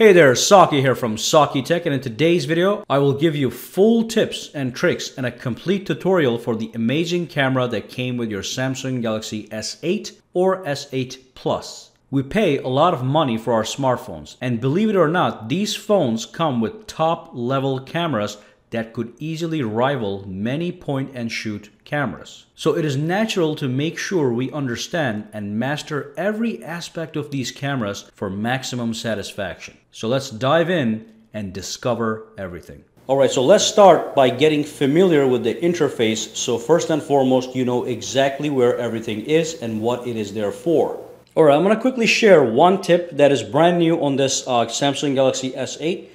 Hey there, Saki here from Sakitech, and in today's video, I will give you full tips and tricks and a complete tutorial for the amazing camera that came with your Samsung Galaxy S8 or S8 Plus. We pay a lot of money for our smartphones, and believe it or not, these phones come with top-level cameras that could easily rival many point-and-shoot cameras. So it is natural to make sure we understand and master every aspect of these cameras for maximum satisfaction. So let's dive in and discover everything. Alright, so let's start by getting familiar with the interface. So first and foremost, you know exactly where everything is and what it is there for. Alright, I'm going to quickly share one tip that is brand new on this Samsung Galaxy S8.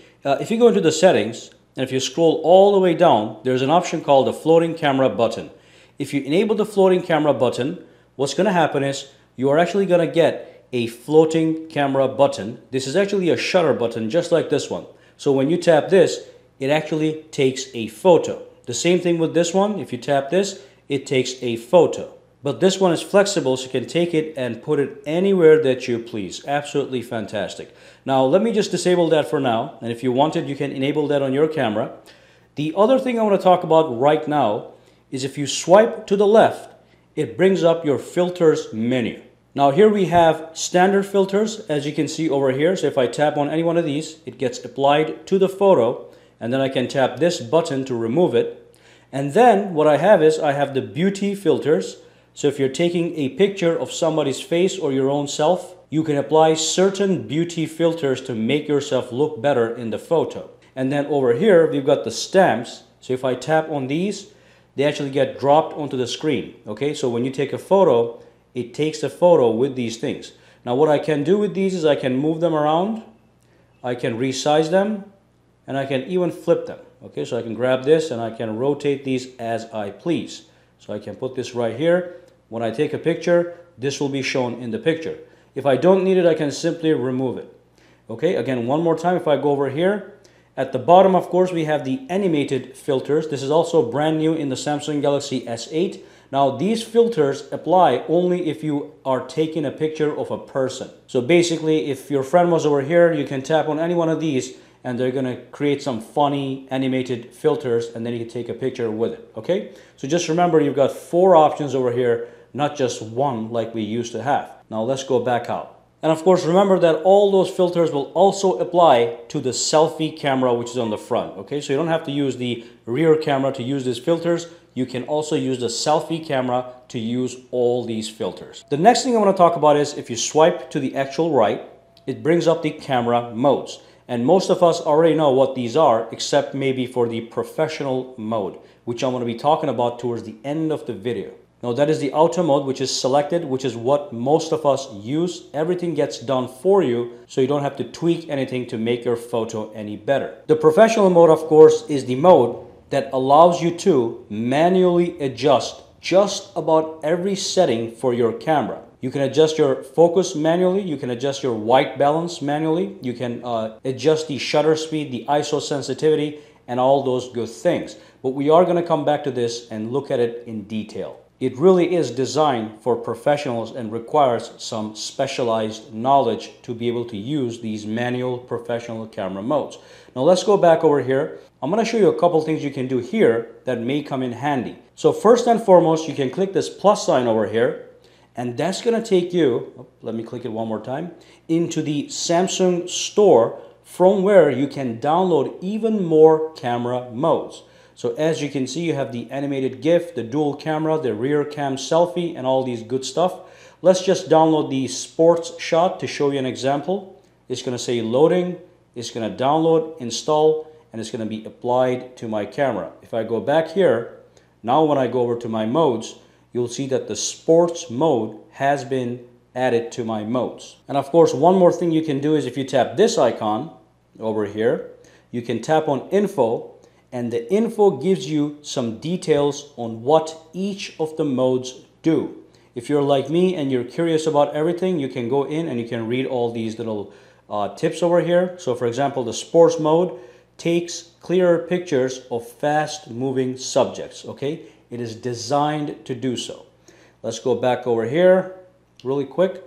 If you go into the settings, and if you scroll all the way down, there's an option called the floating camera button. If you enable the floating camera button, what's going to happen is you are actually going to get a floating camera button. This is actually a shutter button just like this one. So when you tap this, it actually takes a photo. The same thing with this one. If you tap this, it takes a photo. But this one is flexible, so you can take it and put it anywhere that you please. Absolutely fantastic. Now, let me just disable that for now. And if you wanted, you can enable that on your camera. The other thing I want to talk about right now is if you swipe to the left, it brings up your filters menu. Now, here we have standard filters, as you can see over here. So if I tap on any one of these, it gets applied to the photo. And then I can tap this button to remove it. And then what I have is I have the beauty filters. So if you're taking a picture of somebody's face or your own self, you can apply certain beauty filters to make yourself look better in the photo. And then over here, we've got the stamps. So if I tap on these, they actually get dropped onto the screen. Okay, so when you take a photo, it takes a photo with these things. Now what I can do with these is I can move them around, I can resize them, and I can even flip them. Okay, so I can grab this and I can rotate these as I please. So I can put this right here. When I take a picture, this will be shown in the picture. If I don't need it, I can simply remove it. Okay, again, one more time, if I go over here, at the bottom, of course, we have the animated filters. This is also brand new in the Samsung Galaxy S8. Now, these filters apply only if you are taking a picture of a person. So basically, if your friend was over here, you can tap on any one of these and they're going to create some funny animated filters, and then you can take a picture with it. Okay, so just remember, you've got 4 options over here, not just one like we used to have. Now let's go back out. And of course, remember that all those filters will also apply to the selfie camera, which is on the front. Okay, so you don't have to use the rear camera to use these filters. You can also use the selfie camera to use all these filters. The next thing I want to talk about is if you swipe to the actual right, it brings up the camera modes. And most of us already know what these are, except maybe for the professional mode, which I'm going to be talking about towards the end of the video. Now that is the auto mode, which is selected, which is what most of us use. Everything gets done for you, so you don't have to tweak anything to make your photo any better. The professional mode, of course, is the mode that allows you to manually adjust just about every setting for your camera. You can adjust your focus manually, you can adjust your white balance manually, you can adjust the shutter speed, the ISO sensitivity, and all those good things. But we are going to come back to this and look at it in detail. It really is designed for professionals and requires some specialized knowledge to be able to use these manual professional camera modes. Now let's go back over here. I'm going to show you a couple things you can do here that may come in handy. So first and foremost, you can click this plus sign over here, and that's going to take you, let me click it one more time, into the Samsung store, from where you can download even more camera modes. So as you can see, you have the animated GIF, the dual camera, the rear cam selfie, and all these good stuff. Let's just download the sports shot to show you an example. It's going to say loading, it's going to download, install, and it's going to be applied to my camera. If I go back here, now when I go over to my modes, you'll see that the sports mode has been added to my modes. And of course, one more thing you can do is if you tap this icon over here, you can tap on info, and the info gives you some details on what each of the modes do. If you're like me and you're curious about everything, you can go in and you can read all these little tips over here. So for example, the sports mode takes clearer pictures of fast moving subjects. Okay, it is designed to do so. Let's go back over here really quick.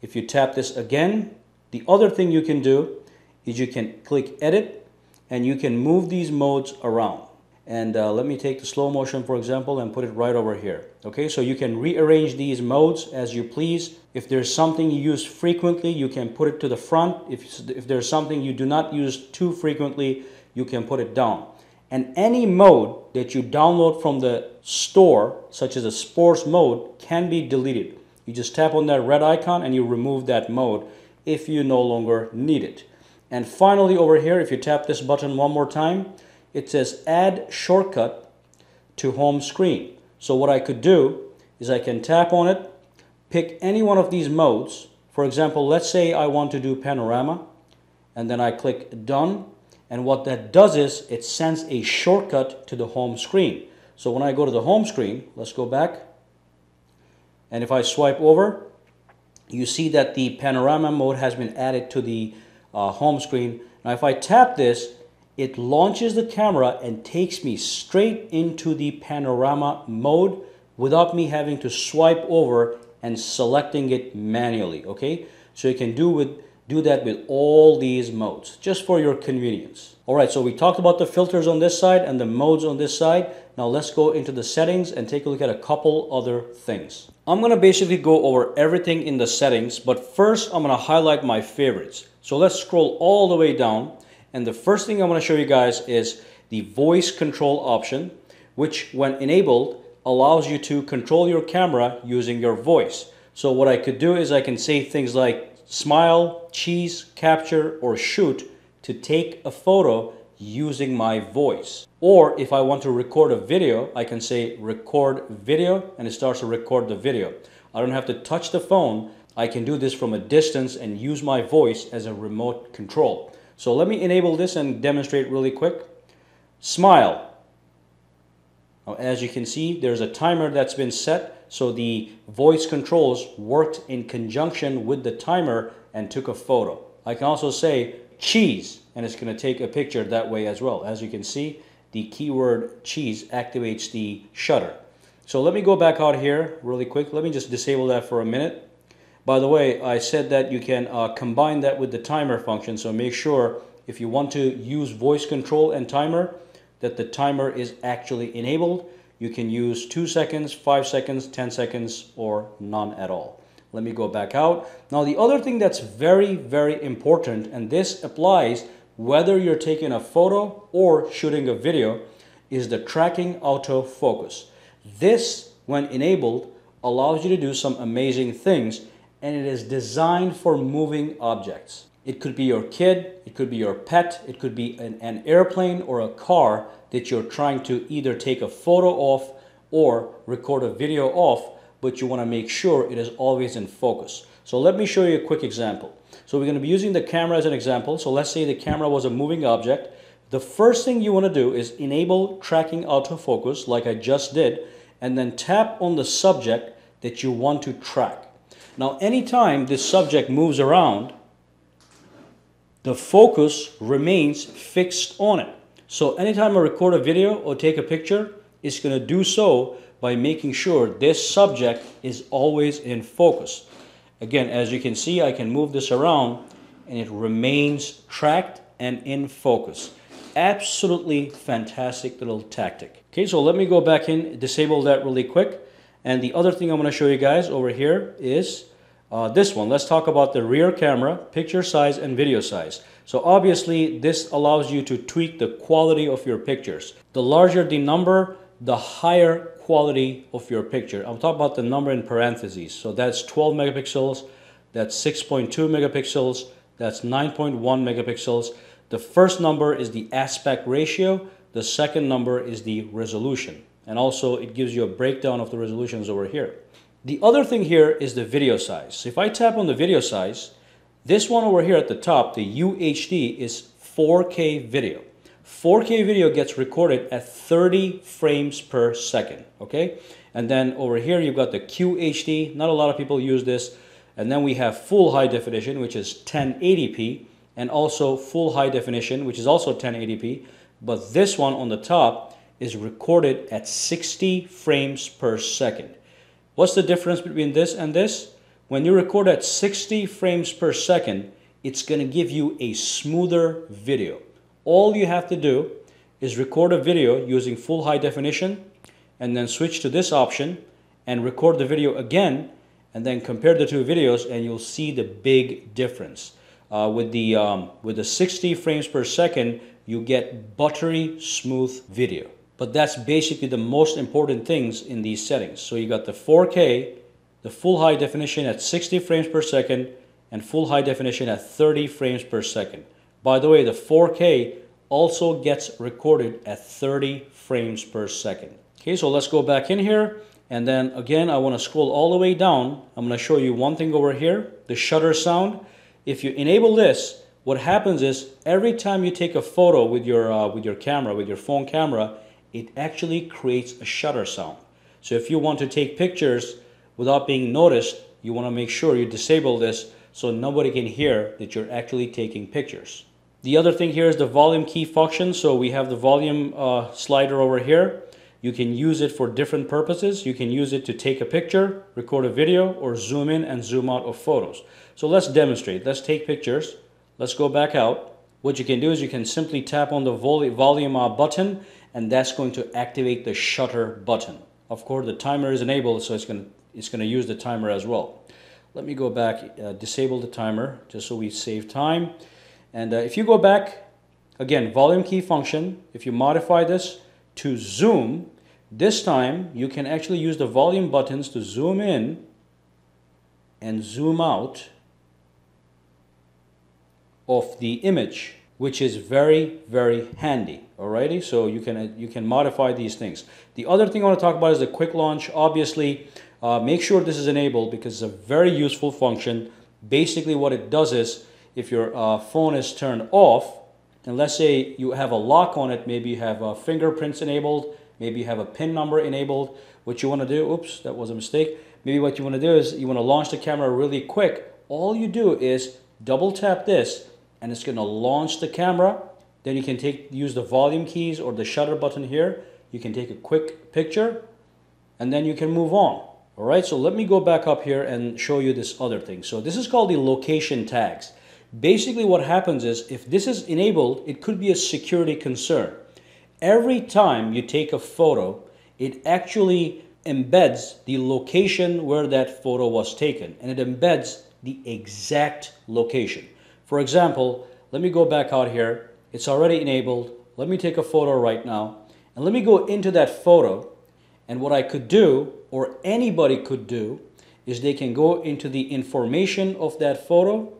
If you tap this again, the other thing you can do is you can click edit and you can move these modes around. And let me take the slow motion, for example, and put it right over here. Okay, so you can rearrange these modes as you please. If there's something you use frequently, you can put it to the front. If there's something you do not use too frequently, you can put it down. And any mode that you download from the store, such as a sports mode, can be deleted. You just tap on that red icon and you remove that mode if you no longer need it. And finally over here, if you tap this button one more time, it says add shortcut to home screen. So what I could do is I can tap on it, pick any one of these modes. For example, let's say I want to do panorama, and then I click done. And what that does is it sends a shortcut to the home screen. So when I go to the home screen, let's go back. And if I swipe over, you see that the panorama mode has been added to the home screen. Now if I tap this, it launches the camera and takes me straight into the panorama mode without me having to swipe over and selecting it manually. Okay, so you can do that with all these modes, just for your convenience. Alright, so we talked about the filters on this side and the modes on this side. Now let's go into the settings and take a look at a couple other things. I'm going to basically go over everything in the settings, but first I'm going to highlight my favorites. So let's scroll all the way down, and the first thing I'm going to show you guys is the voice control option, which when enabled allows you to control your camera using your voice. So what I could do is I can say things like smile, cheese, capture, or shoot to take a photo using my voice. Or if I want to record a video, I can say record video and it starts to record the video. I don't have to touch the phone. I can do this from a distance and use my voice as a remote control. So let me enable this and demonstrate really quick. Smile. Now, as you can see, there's a timer that's been set, so the voice controls worked in conjunction with the timer and took a photo. I can also say cheese, and it's going to take a picture that way as well. As you can see, the keyword cheese activates the shutter. So let me go back out here really quick. Let me just disable that for a minute. By the way, I said that you can combine that with the timer function, so make sure if you want to use voice control and timer that the timer is actually enabled. You can use 2 seconds, 5 seconds, 10 seconds, or none at all. Let me go back out. Now the other thing that's very, very important, and this applies whether you're taking a photo or shooting a video, is the tracking autofocus. This, when enabled, allows you to do some amazing things, and it is designed for moving objects. It could be your kid, it could be your pet, it could be an airplane or a car that you're trying to either take a photo of or record a video of, but you want to make sure it is always in focus. So let me show you a quick example. So we're going to be using the camera as an example. So let's say the camera was a moving object. The first thing you want to do is enable tracking autofocus like I just did, and then tap on the subject that you want to track. Now anytime this subject moves around, the focus remains fixed on it. So anytime I record a video or take a picture, it's going to do so by making sure this subject is always in focus. Again, as you can see, I can move this around and it remains tracked and in focus. Absolutely fantastic little tactic. Okay, so let me go back in, disable that really quick. And the other thing I'm going to show you guys over here is this one. Let's talk about the rear camera, picture size and video size. So obviously this allows you to tweak the quality of your pictures. The larger the number, the higher quality of your picture. I'm talking about the number in parentheses. So that's 12 megapixels, that's 6.2 megapixels, that's 9.1 megapixels. The first number is the aspect ratio, the second number is the resolution. And also it gives you a breakdown of the resolutions over here. The other thing here is the video size. So if I tap on the video size, this one over here at the top, the UHD, is 4K video. 4K video gets recorded at 30 frames per second, okay? And then over here you've got the QHD. Not a lot of people use this. And then we have full high definition, which is 1080p, and also full high definition, which is also 1080p. But this one on the top is recorded at 60 frames per second. What's the difference between this and this? When you record at 60 frames per second, it's going to give you a smoother video. All you have to do is record a video using full high definition and then switch to this option and record the video again and then compare the two videos and you'll see the big difference. With the 60 frames per second, you get buttery smooth video. But that's basically the most important things in these settings. So you got the 4K, the full high definition at 60 frames per second, and full high definition at 30 frames per second. By the way, the 4K also gets recorded at 30 frames per second. Okay, so let's go back in here. And then again, I want to scroll all the way down. I'm going to show you one thing over here, the shutter sound. If you enable this, what happens is every time you take a photo with your camera, with your phone camera, it actually creates a shutter sound. So if you want to take pictures without being noticed, you want to make sure you disable this so nobody can hear that you're actually taking pictures. The other thing here is the volume key function. So we have the volume slider over here. You can use it for different purposes. You can use it to take a picture, record a video, or zoom in and zoom out of photos. So let's demonstrate. Let's take pictures. Let's go back out. What you can do is you can simply tap on the volume button, and that's going to activate the shutter button. Of course, the timer is enabled, so it's going to use the timer as well. Let me go back, disable the timer, just so we save time. And if you go back, again, volume key function, if you modify this to zoom, this time you can actually use the volume buttons to zoom in and zoom out of the image, which is very, very handy. Alrighty, so you can modify these things. The other thing I want to talk about is the quick launch. Obviously, make sure this is enabled because it's a very useful function. Basically, what it does is if your phone is turned off, and let's say you have a lock on it, maybe you have fingerprints enabled, maybe you have a PIN number enabled. What you want to do, oops, that was a mistake. Maybe what you want to do is you want to launch the camera really quick. All you do is double tap this, and it's going to launch the camera. Then you can use the volume keys or the shutter button here. You can take a quick picture, and then you can move on. All right, so let me go back up here and show you this other thing. So this is called the location tags. Basically what happens is if this is enabled, it could be a security concern. Every time you take a photo, it actually embeds the location where that photo was taken, and it embeds the exact location. For example, let me go back out here. It's already enabled. Let me take a photo right now, and let me go into that photo, and what I could do, or anybody could do, is they can go into the information of that photo,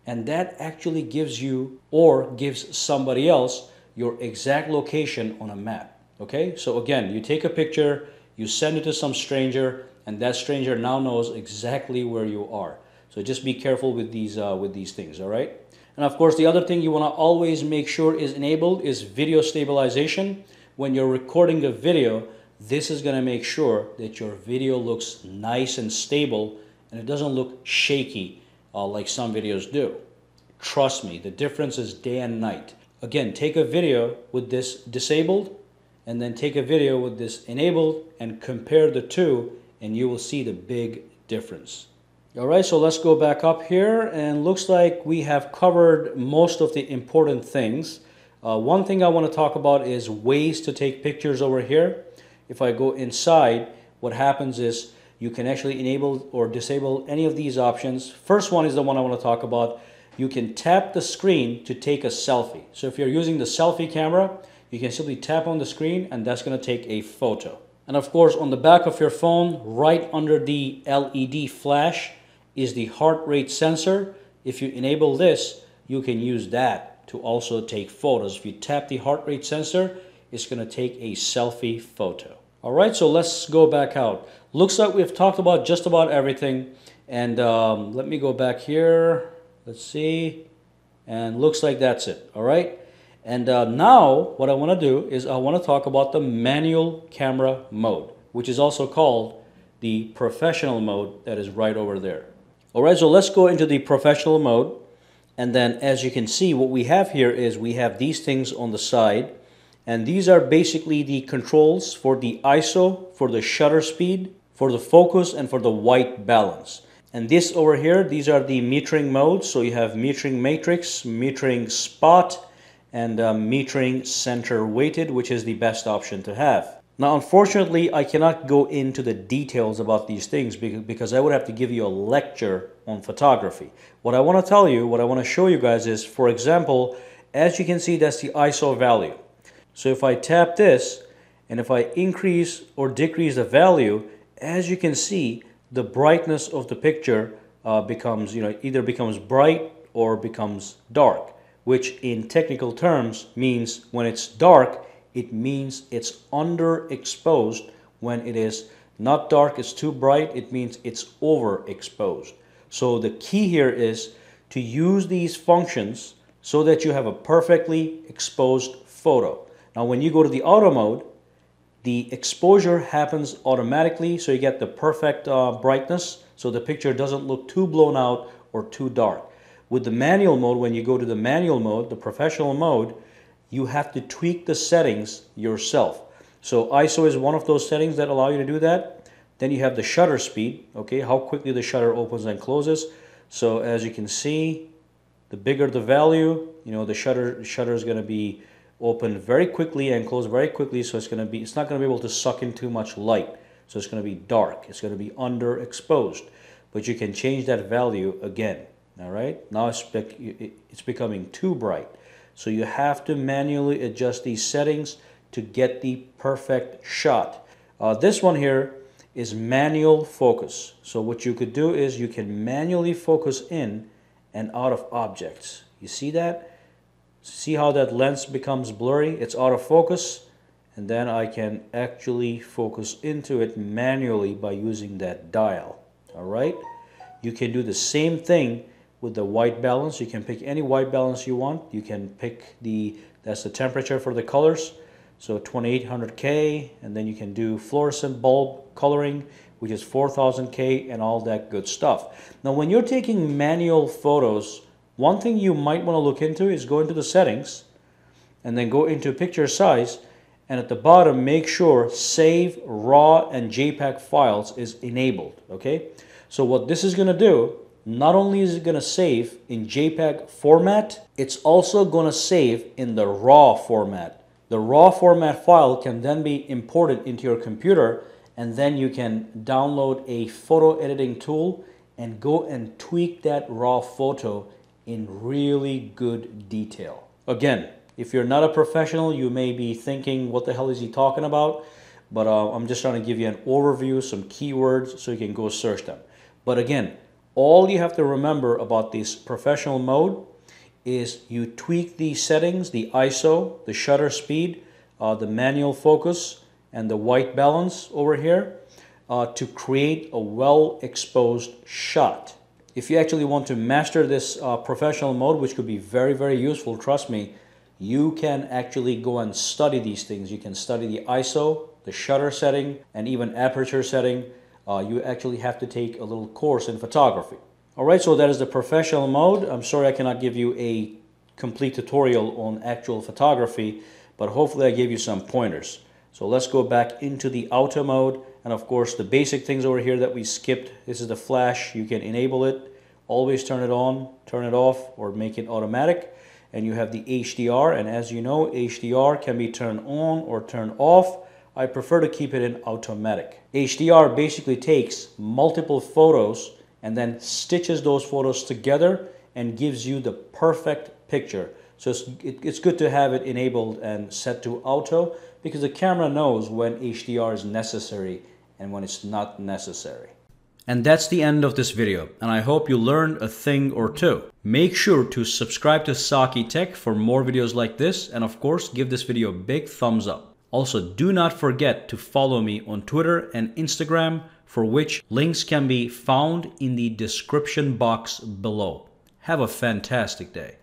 and that actually gives you or gives somebody else your exact location on a map. Okay, so again, you take a picture, you send it to some stranger, and that stranger now knows exactly where you are. So just be careful with these things, all right? And of course, the other thing you want to always make sure is enabled is video stabilization. When you're recording the video, this is going to make sure that your video looks nice and stable and it doesn't look shaky like some videos do. Trust me, the difference is day and night. Again, take a video with this disabled and then take a video with this enabled and compare the two, and you will see the big difference. All right, so let's go back up here, and looks like we have covered most of the important things. One thing I want to talk about is ways to take pictures over here. If I go inside, what happens is you can actually enable or disable any of these options. First one is the one I want to talk about. You can tap the screen to take a selfie. So if you're using the selfie camera, you can simply tap on the screen and that's going to take a photo. And of course, on the back of your phone, right under the LED flash, is the heart rate sensor. If you enable this, you can use that to also take photos. If you tap the heart rate sensor, it's going to take a selfie photo. All right, so let's go back out. Looks like we've talked about just about everything. And let me go back here. Let's see. And looks like that's it. All right. And now what I want to do is I want to talk about the manual camera mode, which is also called the professional mode that is right over there. All right, so let's go into the professional mode. And then as you can see, what we have here is we have these things on the side. And these are basically the controls for the ISO, for the shutter speed, for the focus, and for the white balance. And this over here, these are the metering modes. So you have metering matrix, metering spot, and metering center weighted, which is the best option to have. Now, unfortunately, I cannot go into the details about these things because I would have to give you a lecture on photography. What I want to tell you, what I want to show you guys is, for example, as you can see, that's the ISO value. So if I tap this, and if I increase or decrease the value, as you can see, the brightness of the picture becomes, either becomes bright or becomes dark, which in technical terms means when it's dark, it means it's underexposed. When it is not dark, it's too bright, it means it's overexposed. So the key here is to use these functions so that you have a perfectly exposed photo. Now when you go to the auto mode, the exposure happens automatically, so you get the perfect brightness, so the picture doesn't look too blown out or too dark. With the manual mode, when you go to the manual mode, the professional mode, you have to tweak the settings yourself. So ISO is one of those settings that allow you to do that. Then you have the shutter speed, okay, how quickly the shutter opens and closes. So as you can see, the bigger the value, the shutter is going to be open very quickly and close very quickly, so it's not going to be able to suck in too much light. So it's going to be dark, it's going to be underexposed. But you can change that value again. All right, now it's becoming too bright. So you have to manually adjust these settings to get the perfect shot. This one here is manual focus. So what you could do is you can manually focus in and out of objects. You see that? See how that lens becomes blurry? It's out of focus, and then I can actually focus into it manually by using that dial. All right? You can do the same thing with the white balance. You can pick any white balance you want. You can pick that's the temperature for the colors. So 2800K, and then you can do fluorescent bulb coloring, which is 4000K, and all that good stuff. Now when you're taking manual photos, one thing you might want to look into is go into the settings and then go into picture size, and at the bottom make sure save RAW and JPEG files is enabled. Okay, so what this is going to do, not only is it going to save in JPEG format, it's also going to save in the RAW format. The RAW format file can then be imported into your computer, and then you can download a photo editing tool and go and tweak that RAW photo in really good detail. Again, if you're not a professional, you may be thinking, what the hell is he talking about? But I'm just trying to give you an overview, some keywords, so you can go search them. But again, all you have to remember about this professional mode is you tweak these settings, the ISO, the shutter speed, the manual focus, and the white balance over here to create a well-exposed shot. If you actually want to master this professional mode, which could be very, very useful, trust me, you can actually go and study these things. You can study the ISO, the shutter setting, and even aperture setting. You actually have to take a little course in photography. Alright, so that is the professional mode. I'm sorry I cannot give you a complete tutorial on actual photography, but hopefully I gave you some pointers. So let's go back into the auto mode, and of course the basic things over here that we skipped. This is the flash. You can enable it, always turn it on, turn it off, or make it automatic. And you have the HDR, and as you know, HDR can be turned on or turned off. I prefer to keep it in automatic. HDR basically takes multiple photos and then stitches those photos together and gives you the perfect picture. So it's good to have it enabled and set to auto, because the camera knows when HDR is necessary and when it's not necessary. And that's the end of this video, and I hope you learned a thing or two. Make sure to subscribe to sakitech for more videos like this, and of course give this video a big thumbs up. Also, do not forget to follow me on Twitter and Instagram, for which links can be found in the description box below. Have a fantastic day.